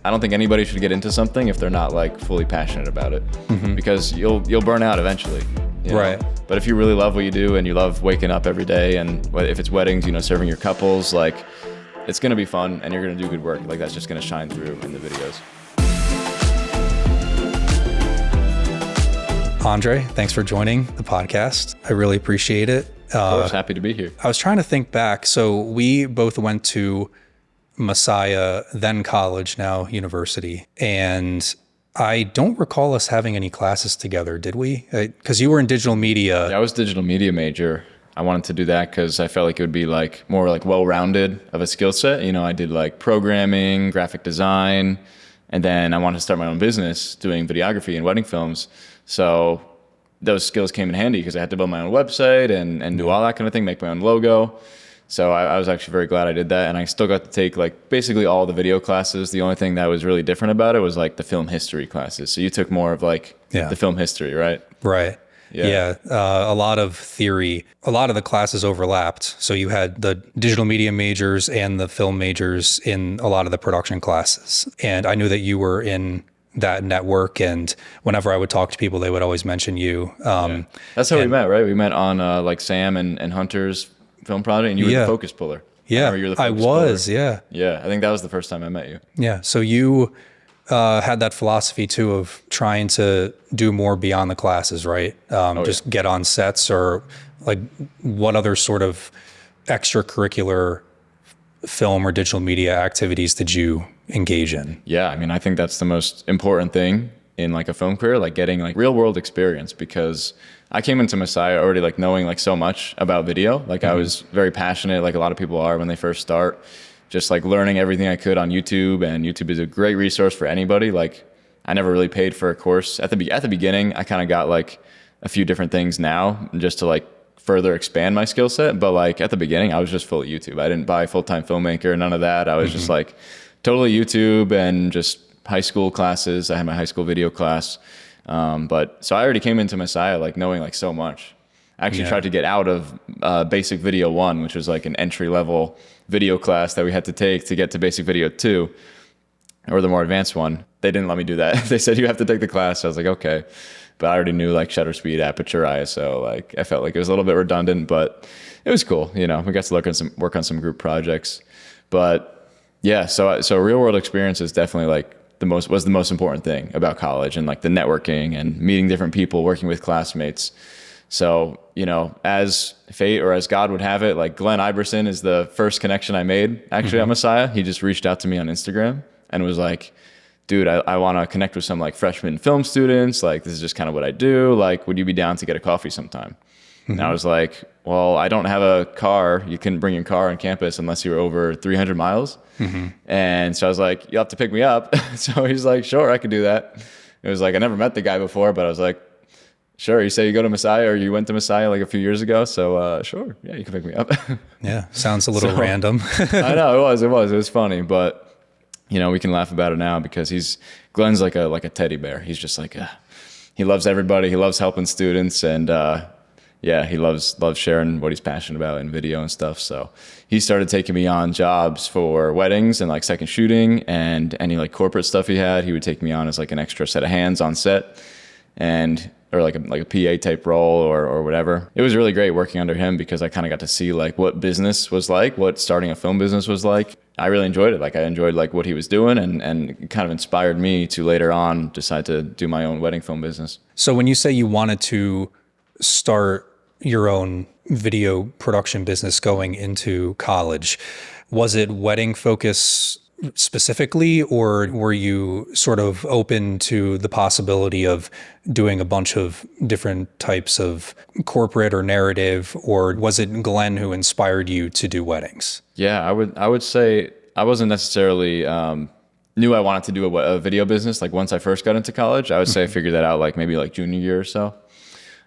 I don't think anybody should get into something if they're not like fully passionate about it, because you'll burn out eventually. You know? Right. But if you really love what you do and you love waking up every day, and if it's weddings, you know, serving your couples, like it's going to be fun and you're going to do good work. Like that's just going to shine through in the videos. Andre, thanks for joining the podcast. I really appreciate it. I was happy to be here. I was trying to think back. So we both went to Messiah, then college, now university. And I don't recall us having any classes together, did we? Because you were in digital media. Yeah, I was digital media major. I wanted to do that because I felt like it would be like more like well-rounded of a skill set. You know, I did like programming, graphic design, and then I wanted to start my own business doing videography and wedding films. So those skills came in handy because I had to build my own website and do all that kind of thing, make my own logo. So I was actually very glad I did that. And I still got to take like basically all the video classes. The only thing that was really different about it was like the film history classes. So you took more of like the film history, right? Right. Yeah. A lot of theory, a lot of the classes overlapped. So you had the digital media majors and the film majors in a lot of the production classes. And I knew that you were in that network, and whenever I would talk to people, they would always mention you. That's how we met, right? We met on like Sam and Hunter's film project, and you were the focus puller. Yeah, I was. Puller. Yeah. I think that was the first time I met you. Yeah. So you had that philosophy too of trying to do more beyond the classes, right? Just get on sets, or like what other sort of extracurricular film or digital media activities did you engage in? Yeah, I mean, I think that's the most important thing in like a film career, like getting like real world experience, because I came into Messiah already like knowing like so much about video. Like I was very passionate, like a lot of people are when they first start, just like learning everything I could on YouTube, and YouTube is a great resource for anybody. Like I never really paid for a course at the beginning. I kind of got like a few different things now just to like further expand my skill set. But like at the beginning, I was just full of YouTube. I didn't buy full-time filmmaker, none of that. I was just like totally YouTube and just high school classes. I had my high school video class. But so I already came into Messiah like knowing like so much. I actually tried to get out of Basic Video 1, which was like an entry-level video class that we had to take to get to Basic Video 2, or the more advanced one. They didn't let me do that. They said you have to take the class. So I was like, okay. But I already knew like shutter speed, aperture, ISO. Like I felt like it was a little bit redundant, but it was cool. You know, we got to work on some group projects. But yeah, so real world experience is definitely like was the most important thing about college, and like the networking and meeting different people, working with classmates. So, you know, as fate or as God would have it, like Glenn Iverson is the first connection I made actually at Messiah. He just reached out to me on Instagram and was like, dude, I want to connect with some like freshman film students. Like, this is just kind of what I do. Like, would you be down to get a coffee sometime? And I was like, well, I don't have a car. You couldn't bring your car on campus unless you were over 300 miles. And so I was like, you'll have to pick me up. So he's like, sure, I could do that. It was like, I never met the guy before, but I was like, sure. You say you go to Messiah, or you went to Messiah like a few years ago. So sure. Yeah, you can pick me up. Yeah. Sounds a little random. I know it was funny, but you know, we can laugh about it now because Glenn's like a teddy bear. He's just like, he loves everybody. He loves helping students, and yeah, he loves sharing what he's passionate about in video and stuff. So he started taking me on jobs for weddings and like second shooting, and any like corporate stuff he had, he would take me on as like an extra set of hands on set, or like a PA type role or whatever. It was really great working under him because I kind of got to see like what business was like, what starting a film business was like. I really enjoyed it. Like I enjoyed like what he was doing, and it kind of inspired me to later on decide to do my own wedding film business. So when you say you wanted to start your own video production business going into college, was it wedding focus specifically, or were you sort of open to the possibility of doing a bunch of different types of corporate or narrative, or was it Glenn who inspired you to do weddings? Yeah, I would say I wasn't necessarily knew I wanted to do a video business. Like once I first got into college, I would say I figured that out like maybe like junior year or so.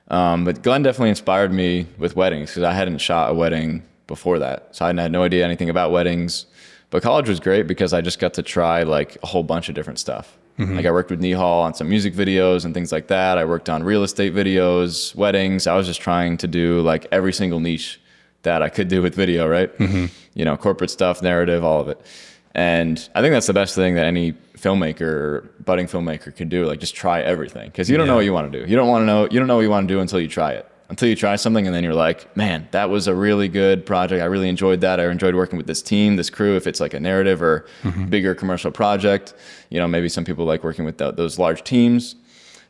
But Glenn definitely inspired me with weddings because I hadn't shot a wedding before that. So I had no idea anything about weddings. But college was great because I just got to try like a whole bunch of different stuff. Like I worked with Nihal on some music videos and things like that. I worked on real estate videos, weddings. I was just trying to do like every single niche that I could do with video, right? You know, corporate stuff, narrative, all of it. And I think that's the best thing that any filmmaker or budding filmmaker can do. Like just try everything, because you don't know what you want to do. You don't know what you want to do until you try it. Until you try something and then you're like, man, that was a really good project. I really enjoyed that. I enjoyed working with this team, this crew, if it's like a narrative or bigger commercial project. You know, maybe some people like working with those large teams.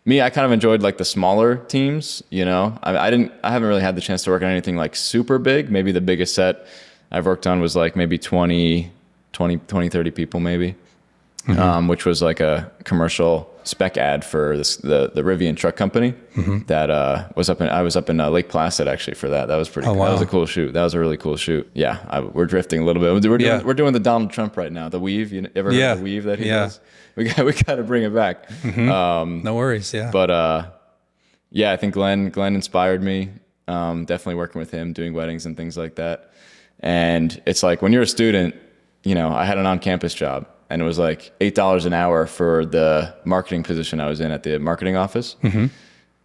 Me, I kind of enjoyed like the smaller teams, you know. I haven't really had the chance to work on anything like super big. Maybe the biggest set I've worked on was like maybe 20, 30 people maybe. Which was like a commercial spec ad for the Rivian truck company that I was up in Lake Placid actually for that. That was pretty cool. Wow. That was a cool shoot. That was a really cool shoot. Yeah, we're drifting a little bit. We're doing the Donald Trump right now, the weave. You ever heard of the weave that he does? We got to bring it back. No worries. Yeah. But I think Glenn inspired me. Definitely working with him, doing weddings and things like that. And it's like when you're a student, you know, I had an on-campus job. And it was like $8 an hour for the marketing position I was in at the marketing office.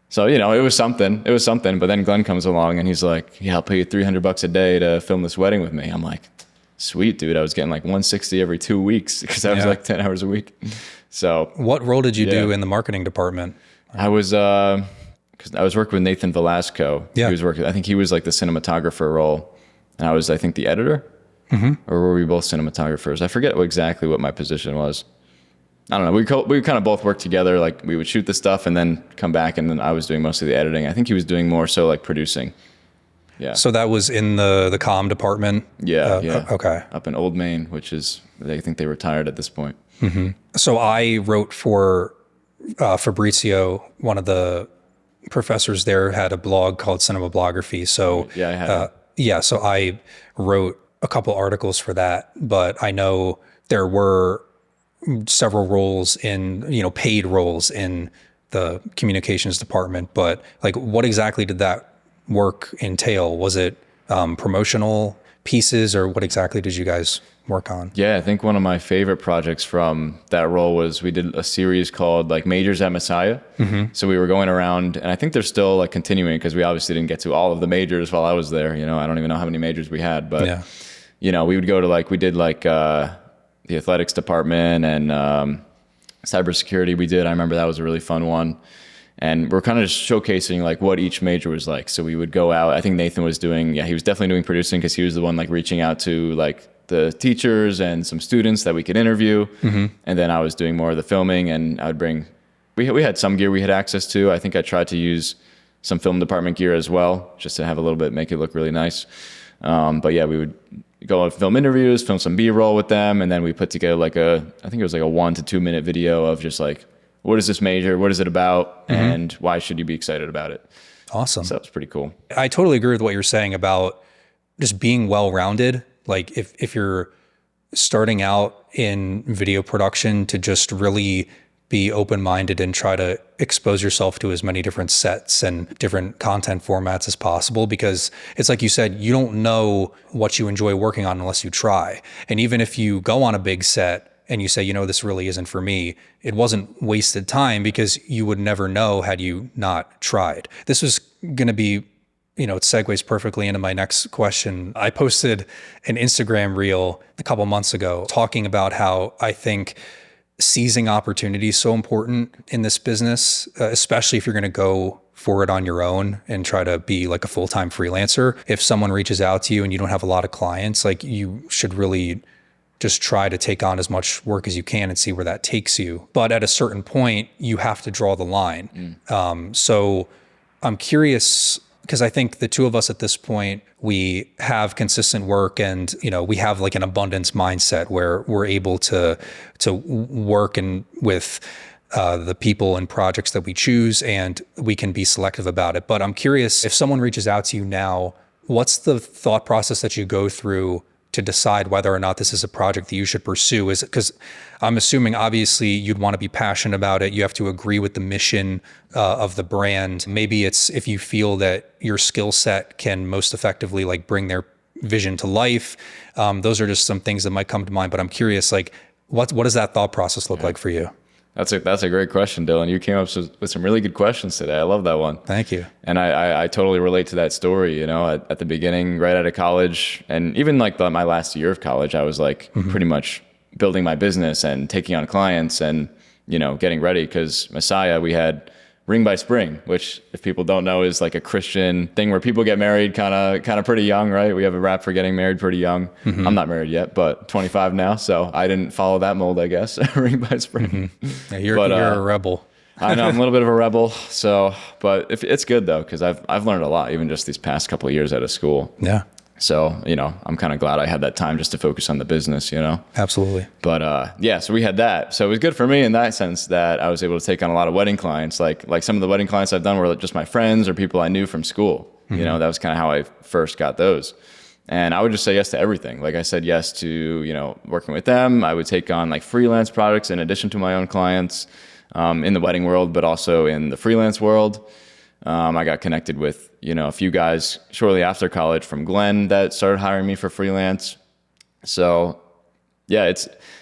So, you know, it was something. But then Glenn comes along and he's like, yeah, I'll pay you $300 a day to film this wedding with me. I'm like, sweet, dude. I was getting like $160 every 2 weeks because I was like 10 hours a week. So what role did you do in the marketing department? I was, because I was working with Nathan Velasco. He was working, I think he was like the cinematographer role. And I was, I think, the editor. Or were we both cinematographers? I forget exactly what my position was. I don't know. We kind of both worked together. Like we would shoot the stuff and then come back, and then I was doing most of the editing. I think he was doing more so like producing. Yeah. So that was in the comm department? Yeah. Okay. Up in Old Main, which is, I think they retired at this point. So I wrote for Fabrizio. One of the professors there had a blog called Cinematography. So yeah, I had it. So I wrote a couple articles for that, but I know there were several roles in, you know, paid roles in the communications department, but like what exactly did that work entail? Was it promotional pieces, or what exactly did you guys work on? Yeah, I think one of my favorite projects from that role was we did a series called like Majors at Messiah. So we were going around, and I think they're still like continuing because we obviously didn't get to all of the majors while I was there. You know, I don't even know how many majors we had, but you know, we would go to like, we did like the athletics department and cybersecurity we did. I remember that was a really fun one. And we're kind of just showcasing like what each major was like. So we would go out. I think Nathan was doing, he was definitely doing producing because he was the one like reaching out to like the teachers and some students that we could interview. And then I was doing more of the filming, and I would bring, we had some gear we had access to. I think I tried to use some film department gear as well, just to have a little bit, make it look really nice. But yeah, we would go and film interviews, film some B-roll with them. And then we put together like I think it was like a 1 to 2 minute video of just like, what is this major? What is it about? And why should you be excited about it? Awesome. So that was pretty cool. I totally agree with what you're saying about just being well-rounded. Like if you're starting out in video production, to just really be open-minded and try to expose yourself to as many different sets and different content formats as possible, because it's like you said, you don't know what you enjoy working on unless you try. And even if you go on a big set and you say, you know, this really isn't for me, it wasn't wasted time, because you would never know had you not tried. This was going to be, you know, it segues perfectly into my next question. I posted an Instagram reel a couple months ago talking about how I think seizing opportunity is so important in this business, especially if you're going to go for it on your own and try to be like a full-time freelancer. If someone reaches out to you and you don't have a lot of clients, like you should really just try to take on as much work as you can and see where that takes you. But at a certain point, you have to draw the line. So I'm curious, because I think the two of us at this point, we have consistent work, and you know, we have like an abundance mindset where we're able to work and with the people and projects that we choose, and we can be selective about it. But I'm curious, if someone reaches out to you now, what's the thought process that you go through to decide whether or not this is a project that you should pursue? Is it, because I'm assuming obviously you'd want to be passionate about it. You have to agree with the mission of the brand. Maybe it's if you feel that your skill set can most effectively like bring their vision to life. Those are just some things that might come to mind, but I'm curious, like what does that thought process look like for you? That's a great question, Dylan. You came up with some really good questions today. I love that one. Thank you. And I totally relate to that story. You know, at the beginning, right out of college, and even like my last year of college, I was like pretty much building my business and taking on clients and, you know, getting ready. Because Messiah, we had Ring by Spring, which if people don't know is like a Christian thing where people get married kind of pretty young, right? We have a rap for getting married pretty young. I'm not married yet, but 25 now. So I didn't follow that mold, I guess. Ring by Spring. Yeah, you're a rebel. I know I'm a little bit of a rebel. So, but it's good though, because I've learned a lot, even just these past couple of years out of school. Yeah. So, you know, I'm kind of glad I had that time just to focus on the business, you know? Absolutely. But yeah, so we had that. So it was good for me in that sense that I was able to take on a lot of wedding clients. Like some of the wedding clients I've done were just my friends or people I knew from school. You know, that was kind of how I first got those. And I would just say yes to everything. Like I said yes to, you know, working with them. I would take on like freelance projects in addition to my own clients in the wedding world, but also in the freelance world. I got connected with, you know, a few guys shortly after college from Glenn that started hiring me for freelance. So yeah,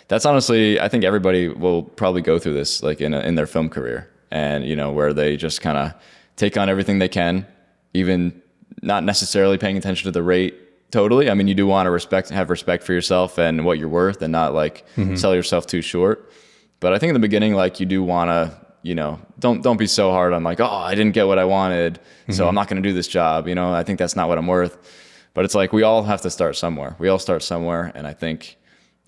that's honestly, I think everybody will probably go through this like in their film career, and, you know, where they just kind of take on everything they can, even not necessarily paying attention to the rate totally. I mean, you do want to have respect for yourself and what you're worth and not like sell yourself too short. But I think in the beginning, like you do want to, you know, don't be so hard on like, oh, I didn't get what I wanted, so I'm not going to do this job. You know, I think that's not what I'm worth. But it's like we all have to start somewhere. We all start somewhere, and I think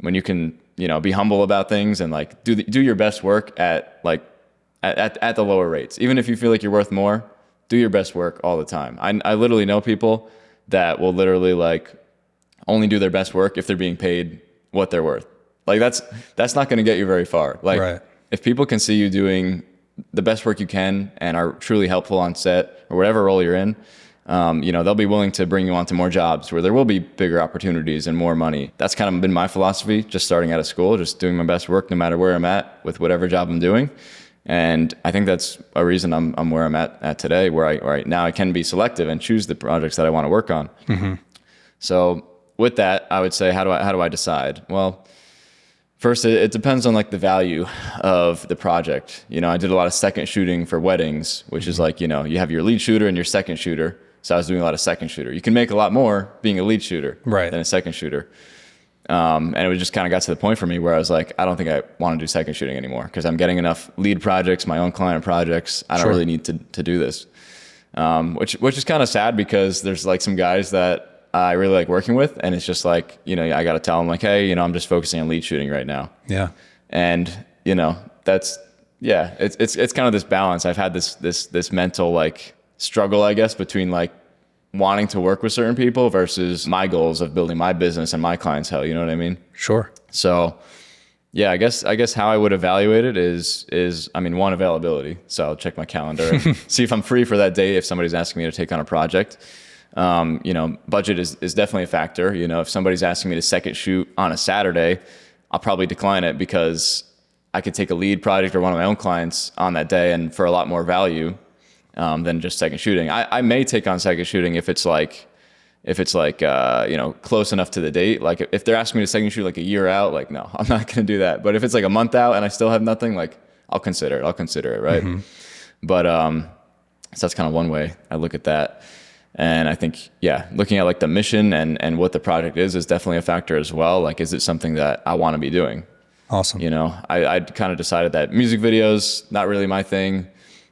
when you can, you know, be humble about things and like do your best work at the lower rates, even if you feel like you're worth more, do your best work all the time. I literally know people that will literally like only do their best work if they're being paid what they're worth. Like that's not going to get you very far. Like right. If people can see you doing the best work you can and are truly helpful on set or whatever role you're in, you know, they'll be willing to bring you on to more jobs where there will be bigger opportunities and more money. That's kind of been my philosophy, just starting out of school, just doing my best work no matter where I'm at with whatever job I'm doing. And I think that's a reason I'm where I'm at today, where I now I can be selective and choose the projects that I want to work on. So with that, I would say, how do I decide? Well, first, it depends on like the value of the project. You know, I did a lot of second shooting for weddings, which is like, you know, you have your lead shooter and your second shooter. So I was doing a lot of second shooter. You can make a lot more being a lead shooter than a second shooter. And it just kind of got to the point for me where I was like, I don't think I want to do second shooting anymore because I'm getting enough lead projects, my own client projects. I don't really need to do this. Which is kind of sad because there's like some guys that I really like working with, and it's just like, you know, I got to tell them like, hey, you know, I'm just focusing on lead shooting right now. Yeah. And, you know, it's kind of this balance. I've had this mental like struggle, I guess, between like wanting to work with certain people versus my goals of building my business and my clientele. You know what I mean? Sure. So yeah, I guess how I would evaluate it is, I mean, one, availability. So I'll check my calendar and see if I'm free for that day. If somebody's asking me to take on a project, you know, budget is definitely a factor. You know, if somebody's asking me to second shoot on a Saturday, I'll probably decline it because I could take a lead project or one of my own clients on that day and for a lot more value than just second shooting. I may take on second shooting if it's like, you know, close enough to the date. Like if they're asking me to second shoot like a year out, like, no, I'm not going to do that. But if it's like a month out and I still have nothing, like I'll consider it. Right. But, so that's kind of one way I look at that. And I think, yeah, looking at like the mission and what the project is definitely a factor as well. Like, is it something that I want to be doing? Awesome. You know, I kind of decided that music videos, not really my thing.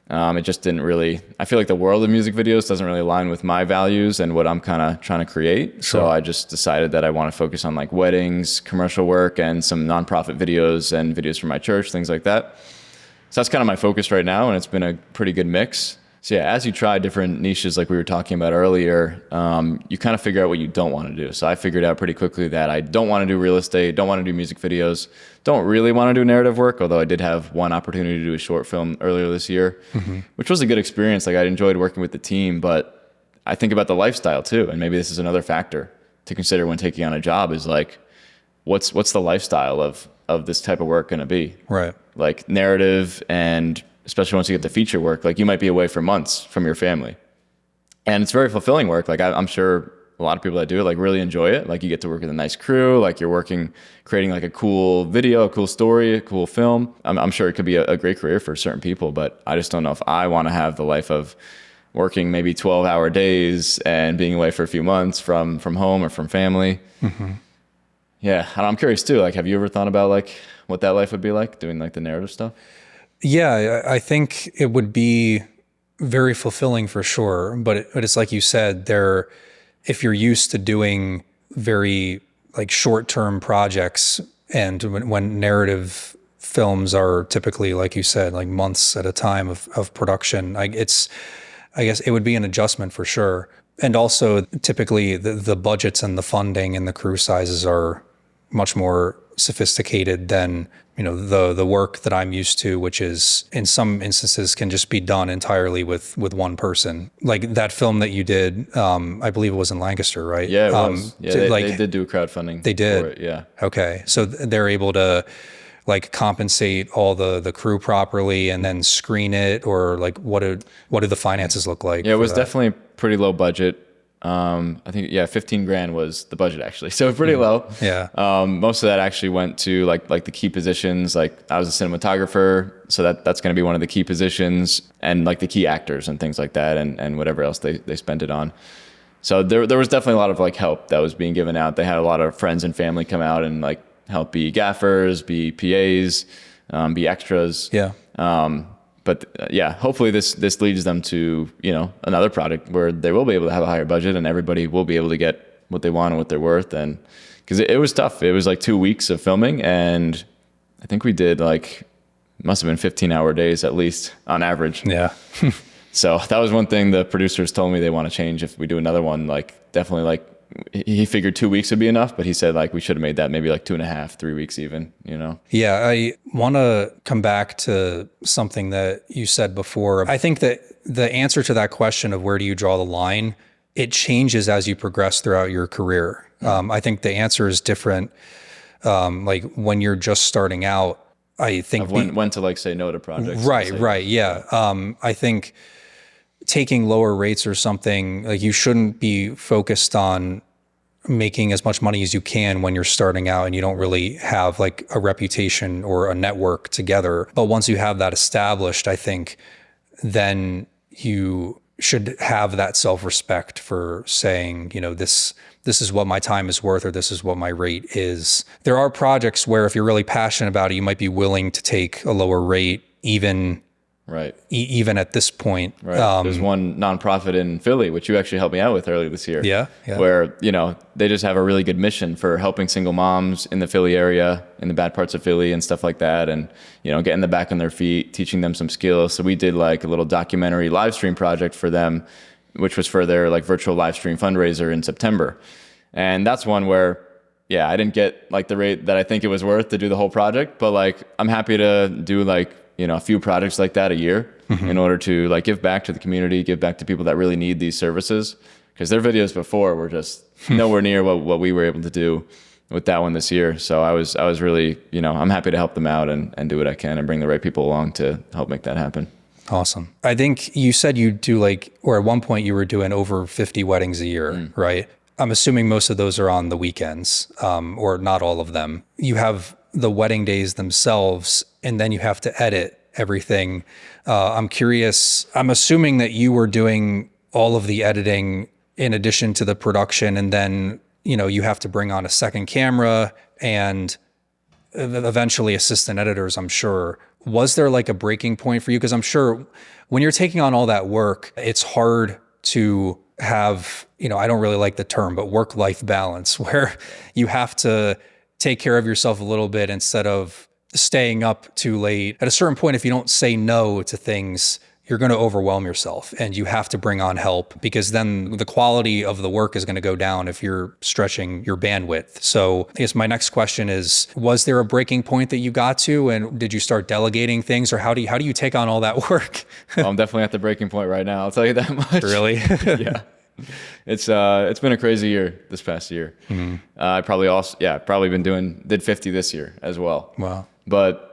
It just didn't really, I feel like the world of music videos doesn't really align with my values and what I'm kind of trying to create. Sure. So I just decided that I want to focus on like weddings, commercial work, and some nonprofit videos and videos from my church, things like that. So that's kind of my focus right now, and it's been a pretty good mix. So yeah, as you try different niches like we were talking about earlier, you kind of figure out what you don't want to do. So I figured out pretty quickly that I don't want to do real estate, don't want to do music videos, don't really want to do narrative work, although I did have one opportunity to do a short film earlier this year, which was a good experience. Like I enjoyed working with the team, but I think about the lifestyle too. And maybe this is another factor to consider when taking on a job is like, what's the lifestyle of this type of work going to be? Right. Like narrative, and especially once you get the feature work, like you might be away for months from your family. And it's very fulfilling work. Like I'm sure a lot of people that do it like really enjoy it. Like you get to work with a nice crew, like you're creating like a cool video, a cool story, a cool film. I'm sure it could be a great career for certain people, but I just don't know if I want to have the life of working maybe 12-hour days and being away for a few months from home or from family. Yeah, and I'm curious too. Like, have you ever thought about like what that life would be like doing like the narrative stuff? Yeah, I think it would be very fulfilling for sure. But it's like you said, if you're used to doing very like short-term projects, and when narrative films are typically, like you said, like months at a time of production, I guess it would be an adjustment for sure. And also typically the budgets and the funding and the crew sizes are much more sophisticated than, the work that I'm used to, which is in some instances can just be done entirely with one person. Like that film that you did, I believe it was in Lancaster, right? Yeah, it was. Yeah, they did do crowdfunding. They did. For it, yeah. Okay. So they're able to like compensate all the crew properly and then screen it, or like what do the finances look like? Yeah, it was definitely pretty low budget. I think 15 grand was the budget actually, so pretty low. Yeah. Most of that actually went to like the key positions. Like I was a cinematographer, so that's going to be one of the key positions, and like the key actors and things like that, and whatever else they spent it on. So there was definitely a lot of like help that was being given out. They had a lot of friends and family come out and like help be gaffers, be PAs, be extras. Yeah. But yeah, hopefully this leads them to, another product where they will be able to have a higher budget and everybody will be able to get what they want and what they're worth. And because it was tough. It was like 2 weeks of filming, and I think we did must have been 15-hour days at least on average. Yeah. So that was one thing the producers told me they want to change if we do another one. Like definitely he figured 2 weeks would be enough, but he said like we should have made that maybe like 2.5, 3 weeks even, Yeah, I want to come back to something that you said before. I think that the answer to that question of where do you draw the line, it changes as you progress throughout your career. I think the answer is different. Like when you're just starting out, I think when to like say no to projects. Right. Yeah. I think taking lower rates or something, like you shouldn't be focused on making as much money as you can when you're starting out and you don't really have like a reputation or a network together. But once you have that established, I think then you should have that self-respect for saying, this is what my time is worth, or this is what my rate is. There are projects where if you're really passionate about it, you might be willing to take a lower rate even Right. Even at this point. Right. There's one nonprofit in Philly, which you actually helped me out with earlier this year. Yeah. Where, they just have a really good mission for helping single moms in the Philly area, in the bad parts of Philly and stuff like that. And, getting them back on their feet, teaching them some skills. So we did like a little documentary live stream project for them, which was for their like virtual live stream fundraiser in September. And that's one where, I didn't get like the rate that I think it was worth to do the whole project, but like, I'm happy to do like, a few projects like that a year in order to like give back to the community, give back to people that really need these services. Because their videos before were just nowhere near what we were able to do with that one this year. So I was really, I'm happy to help them out and do what I can and bring the right people along to help make that happen. Awesome. I think you said you do or at one point you were doing over 50 weddings a year, right? I'm assuming most of those are on the weekends, or not all of them. You have the wedding days themselves, and then you have to edit everything. I'm curious, I'm assuming that you were doing all of the editing in addition to the production, and then, you have to bring on a second camera and eventually assistant editors, I'm sure. Was there like a breaking point for you? Because I'm sure when you're taking on all that work, it's hard to have, I don't really like the term, but work-life balance, where you have to take care of yourself a little bit instead of staying up too late. At a certain point, if you don't say no to things, you're going to overwhelm yourself and you have to bring on help, because then the quality of the work is going to go down if you're stretching your bandwidth. So I guess my next question is, was there a breaking point that you got to, and did you start delegating things, or how do you take on all that work? Well, I'm definitely at the breaking point right now. I'll tell you that much. Really? Yeah. It's been a crazy year this past year. Mm-hmm. I probably did 50 this year as well. Wow. But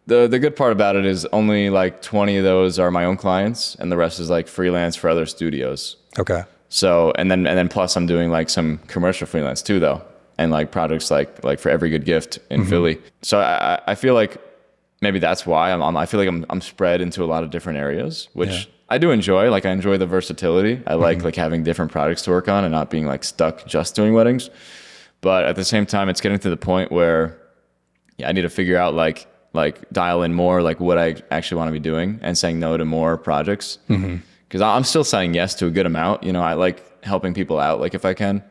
the good part about it is only like 20 of those are my own clients, and the rest is like freelance for other studios. Okay. So and then plus I'm doing like some commercial freelance too though, and like projects like for Every Good Gift in Philly. So I feel like maybe that's why I feel like I'm spread into a lot of different areas, which I do enjoy. Like I enjoy the versatility. I like having different projects to work on and not being like stuck just doing weddings. But at the same time, it's getting to the point where, yeah, I need to figure out like dial in more like what I actually want to be doing and saying no to more projects. Because I'm still saying yes to a good amount. You know, I like helping people out, like if I can.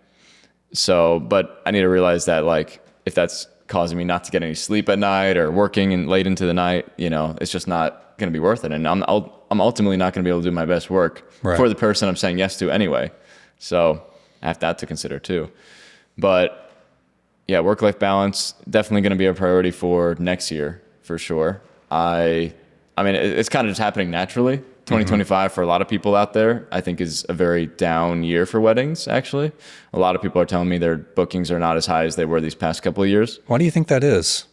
So, but I need to realize that like if that's causing me not to get any sleep at night or working and late into the night, you know, it's just not going to be worth it. And I'm ultimately not going to be able to do my best work for the person I'm saying yes to anyway. So I have that to consider too. But yeah, work-life balance definitely going to be a priority for next year for sure. I mean, it's kind of just happening naturally. 2025 for a lot of people out there, I think, is a very down year for weddings, actually. A lot of people are telling me their bookings are not as high as they were these past couple of years. Why do you think that is?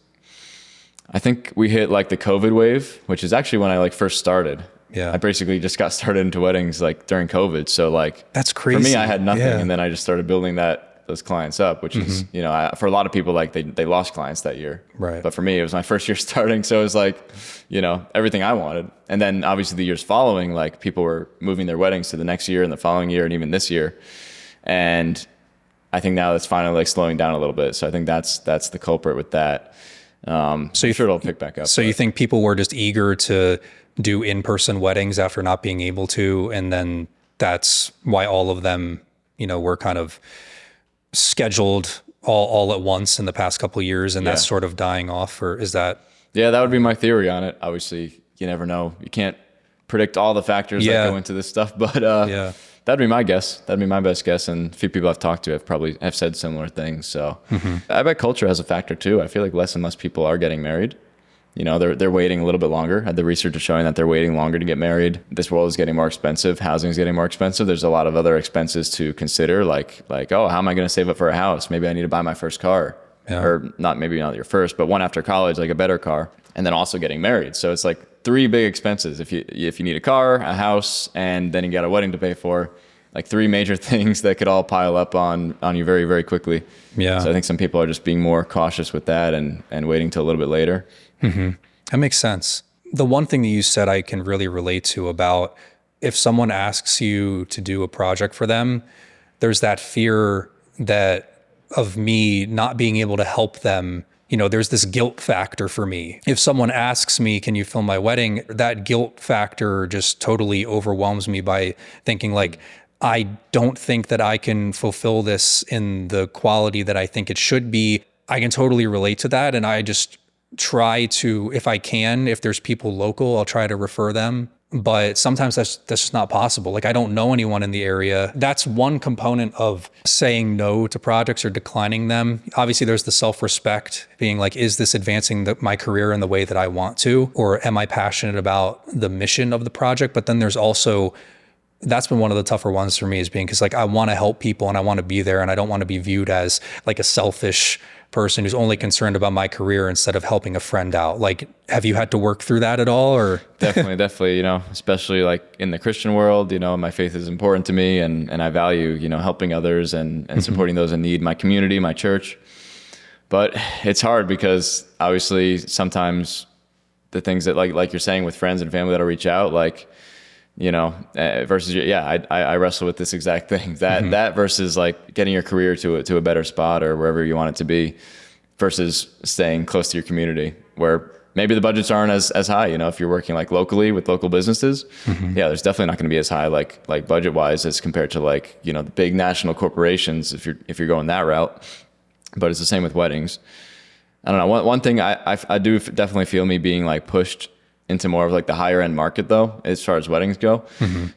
I think we hit like the COVID wave, which is actually when I like first started. Yeah. I basically just got started into weddings like during COVID. So like that's crazy. For me, I had nothing. And then I just started building those clients up, which is, you know, for a lot of people, like they lost clients that year. Right. But for me, it was my first year starting. So it was like, you know, everything I wanted. And then obviously the years following, like people were moving their weddings to the next year and the following year and even this year. And I think now that's finally like slowing down a little bit. So I think that's the culprit with that. So you sure it'll pick back up. So you think people were just eager to do in-person weddings after not being able to, and then that's why all of them, you know, were kind of scheduled all at once in the past couple of years, and that's sort of dying off, or is that? Yeah, that would be my theory on it. Obviously, you never know. You can't predict all the factors that go into this stuff, but that'd be my guess. That'd be my best guess. And a few people I've talked to have said similar things. So I bet culture has a factor too. I feel like less and less people are getting married. You know, they're waiting a little bit longer. The research is showing that they're waiting longer to get married. This world is getting more expensive. Housing is getting more expensive. There's a lot of other expenses to consider, like oh, how am I going to save up for a house? Maybe I need to buy my first car, or maybe not your first, but one after college, like a better car, and then also getting married. So it's like 3 big expenses. If you need a car, a house, and then you got a wedding to pay for, like 3 major things that could all pile up on you very, very quickly. Yeah. So I think some people are just being more cautious with that and waiting till a little bit later. That makes sense. The one thing that you said I can really relate to about if someone asks you to do a project for them, there's that fear that of me not being able to help them. You know, there's this guilt factor for me. If someone asks me, can you film my wedding? That guilt factor just totally overwhelms me by thinking like, I don't think that I can fulfill this in the quality that I think it should be. I can totally relate to that. And I just try to, if I can, if there's people local, I'll try to refer them. But sometimes that's just not possible. Like I don't know anyone in the area. That's one component of saying no to projects or declining them. Obviously there's the self-respect, being like, is this advancing my career in the way that I want to? Or am I passionate about the mission of the project? But then there's also, that's been one of the tougher ones for me, is being, because like I want to help people and I want to be there, and I don't want to be viewed as like a selfish person who's only concerned about my career instead of helping a friend out. Like, have you had to work through that at all? Or definitely, you know, especially like in the Christian world, you know, my faith is important to me, and I value, you know, helping others and supporting those in need, my community, my church. But it's hard because obviously sometimes the things that like you're saying with friends and family that'll reach out, like, you know, versus, I wrestle with this exact thing, that versus like getting your career to a better spot or wherever you want it to be, versus staying close to your community where maybe the budgets aren't as high. You know, if you're working like locally with local businesses, there's definitely not going to be as high like budget wise as compared to like, you know, the big national corporations if you're going that route. But it's the same with weddings. I don't know. One thing I do definitely feel me being like pushed into more of like the higher end market though, as far as weddings go,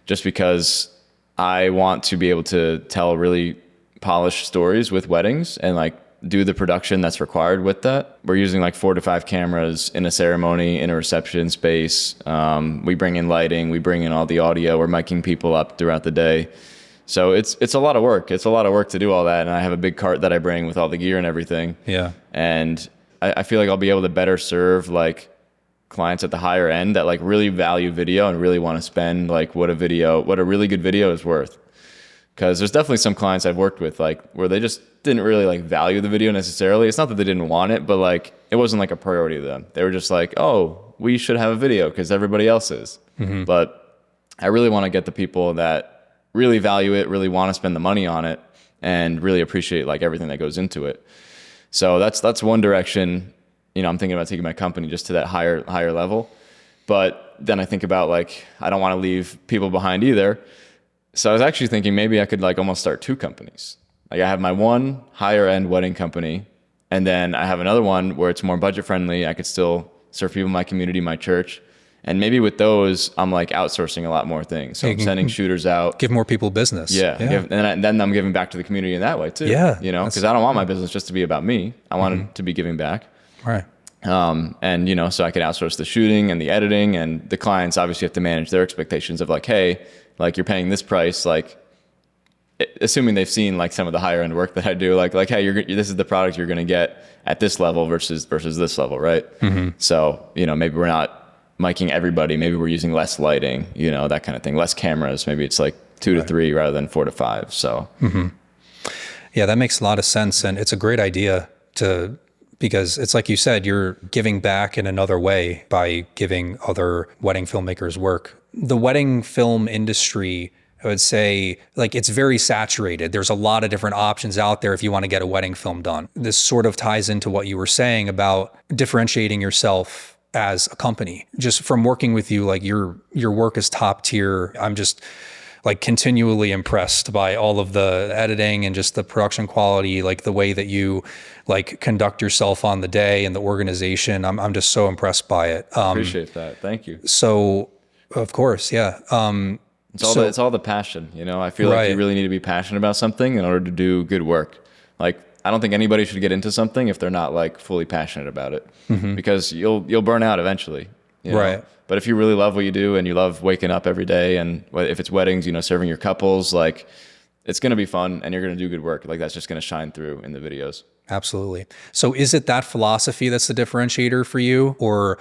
just because I want to be able to tell really polished stories with weddings and like do the production that's required with that. We're using like 4 to 5 cameras in a ceremony, in a reception space. We bring in lighting, we bring in all the audio, we're miking people up throughout the day. So it's a lot of work. It's a lot of work to do all that. And I have a big cart that I bring with all the gear and everything. Yeah. And I feel like I'll be able to better serve like clients at the higher end that like really value video and really want to spend like what a really good video is worth. Because there's definitely some clients I've worked with like where they just didn't really like value the video necessarily. It's not that they didn't want it, but like it wasn't like a priority to them. They were just like, oh, we should have a video because everybody else is. But I really want to get the people that really value it, really want to spend the money on it, and really appreciate like everything that goes into it. So that's one direction, I'm thinking about taking my company just to that higher level. But then I think about like, I don't want to leave people behind either. So I was actually thinking maybe I could like almost start 2 companies. Like I have my one higher end wedding company, and then I have another one where it's more budget friendly. I could still serve people in my community, my church. And maybe with those, I'm like outsourcing a lot more things. So I'm sending shooters out. Give more people business. Yeah. And then I'm giving back to the community in that way too. Yeah. Because I don't want my business just to be about me. I want it to be giving back. Right. And, so I could outsource the shooting and the editing, and the clients obviously have to manage their expectations of like, hey, like you're paying this price, like assuming they've seen like some of the higher end work that I do, like, hey, this is the product you're going to get at this level versus this level. Right. So, maybe we're not miking everybody. Maybe we're using less lighting, that kind of thing, less cameras. Maybe it's like 2 to 3 rather than 4 to 5. So, yeah, that makes a lot of sense. And it's a great idea because it's like you said, you're giving back in another way by giving other wedding filmmakers work. The wedding film industry, I would say, like it's very saturated. There's a lot of different options out there if you want to get a wedding film done. This sort of ties into what you were saying about differentiating yourself as a company. Just from working with you, like your work is top tier. I'm just like continually impressed by all of the editing and just the production quality, like the way that you like conduct yourself on the day and the organization. I'm just so impressed by it. Appreciate that. Thank you. So of course, yeah. It's all the passion, I feel like you really need to be passionate about something in order to do good work. Like, I don't think anybody should get into something if they're not like fully passionate about it, because you'll burn out eventually. Right. But if you really love what you do and you love waking up every day, and if it's weddings, serving your couples, like it's going to be fun and you're going to do good work. Like that's just going to shine through in the videos. Absolutely. So is it that philosophy that's the differentiator for you, or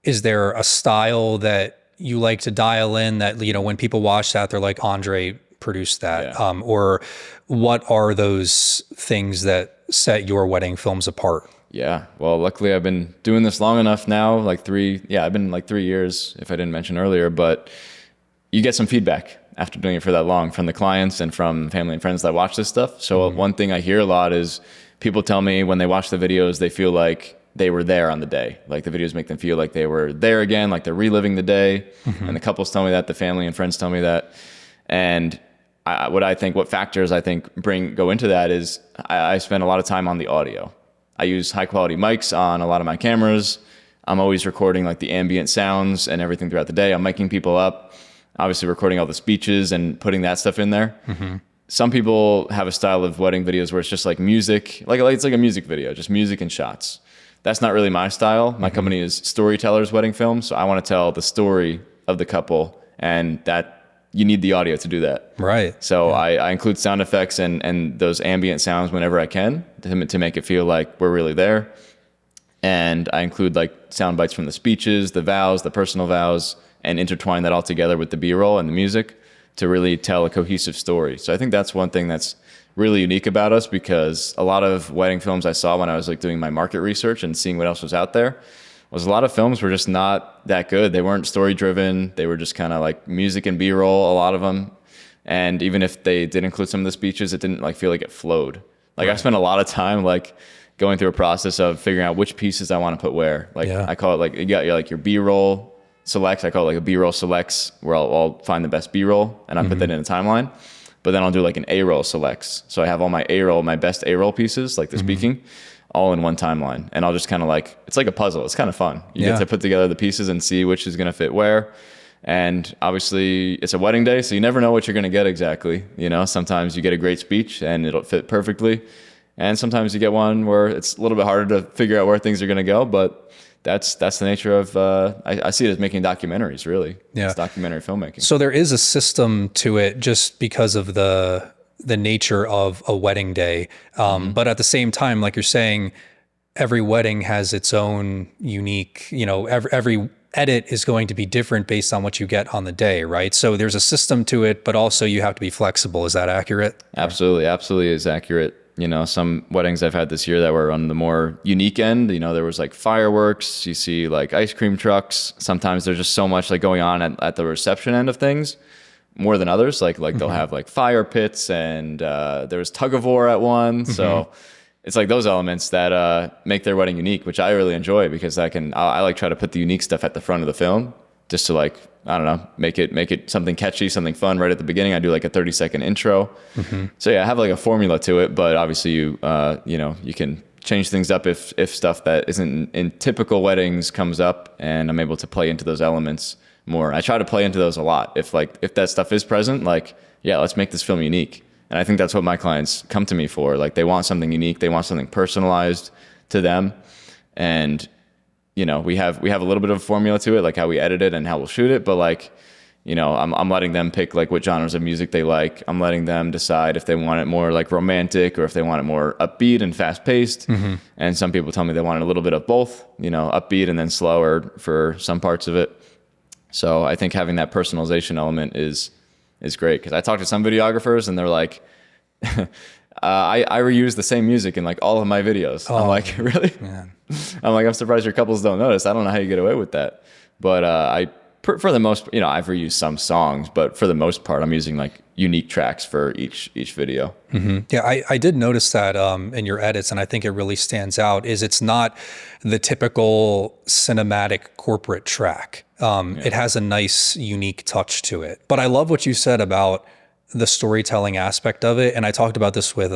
is there a style that you like to dial in that, when people watch that, they're like, Andre produced that? Yeah. Or what are those things that set your wedding films apart? Yeah. Well, luckily I've been doing this long enough now, I've been like 3 years, if I didn't mention earlier, but you get some feedback after doing it for that long from the clients and from family and friends that watch this stuff. So one thing I hear a lot is people tell me when they watch the videos, they feel like they were there on the day. Like the videos make them feel like they were there again, like they're reliving the day. And the couples tell me that, the family and friends tell me that. And what factors I think go into that is I spend a lot of time on the audio. I use high quality mics on a lot of my cameras. I'm always recording like the ambient sounds and everything throughout the day. I'm miking people up, obviously recording all the speeches and putting that stuff in there. Some people have a style of wedding videos where it's just like music, like it's like a music video, just music and shots. That's not really my style. My company is Storytellers Wedding Films. So I want to tell the story of the couple, and that you need the audio to do that. Right. So I include sound effects and those ambient sounds whenever I can to make it feel like we're really there. And I include like sound bites from the speeches, the vows, the personal vows, and intertwine that all together with the B-roll and the music to really tell a cohesive story. So I think that's one thing that's really unique about us, because a lot of wedding films I saw when I was like doing my market research and seeing what else was out there was a lot of films were just not that good. They weren't story driven. They were just kind of like music and B-roll, a lot of them. And even if they did include some of the speeches, it didn't like feel like it flowed. Like I spent a lot of time like going through a process of figuring out which pieces I want to put where. Like I call it like, you got like your B-roll selects. I call it like a B-roll selects, where I'll find the best B-roll and I put that in a timeline. But then I'll do like an A-roll selects. So I have all my A-roll, my best A-roll pieces, like the speaking, all in one timeline. And I'll just kind of like, it's like a puzzle. It's kind of fun. You get to put together the pieces and see which is going to fit where. And obviously it's a wedding day, so you never know what you're going to get exactly. Sometimes you get a great speech and it'll fit perfectly. And sometimes you get one where it's a little bit harder to figure out where things are going to go, but that's the nature of, I see it as making documentaries, really. Yeah. It's documentary filmmaking. So there is a system to it just because of the nature of a wedding day. But at the same time, like you're saying, every wedding has its own unique, every edit is going to be different based on what you get on the day, right? So there's a system to it, but also you have to be flexible. Is that accurate? Absolutely. Absolutely is accurate. Some weddings I've had this year that were on the more unique end, there was like fireworks, you see like ice cream trucks. Sometimes there's just so much like going on at the reception end of things more than others. Like they'll have like fire pits, and there was tug of war at one. So it's like those elements that make their wedding unique, which I really enjoy, because I like try to put the unique stuff at the front of the film, just to like, I don't know, make it something catchy, something fun right at the beginning. I do like a 30-second intro. So yeah, I have like a formula to it, but obviously you can change things up if stuff that isn't in typical weddings comes up, and I'm able to play into those elements more. I try to play into those a lot. If that stuff is present, like, yeah, let's make this film unique. And I think that's what my clients come to me for. Like, they want something unique. They want something personalized to them. And, you know, we have a little bit of a formula to it, like how we edit it and how we'll shoot it. But like, you know, I'm letting them pick like what genres of music they like. I'm letting them decide if they want it more like romantic or if they want it more upbeat and fast paced. And some people tell me they want a little bit of both, you know, upbeat and then slower for some parts of it. So I think having that personalization element is great, because I talk to some videographers and they're like, I reuse the same music in like all of my videos. I'm like, really? Man. I'm like, I'm surprised your couples don't notice. I don't know how you get away with that. But for the most, you know, I've reused some songs, but for the most part, I'm using like unique tracks for each video. Yeah, I did notice that in your edits, and I think it really stands out, is it's not the typical cinematic corporate track. It has a nice, unique touch to it. But I love what you said about the storytelling aspect of it. And I talked about this with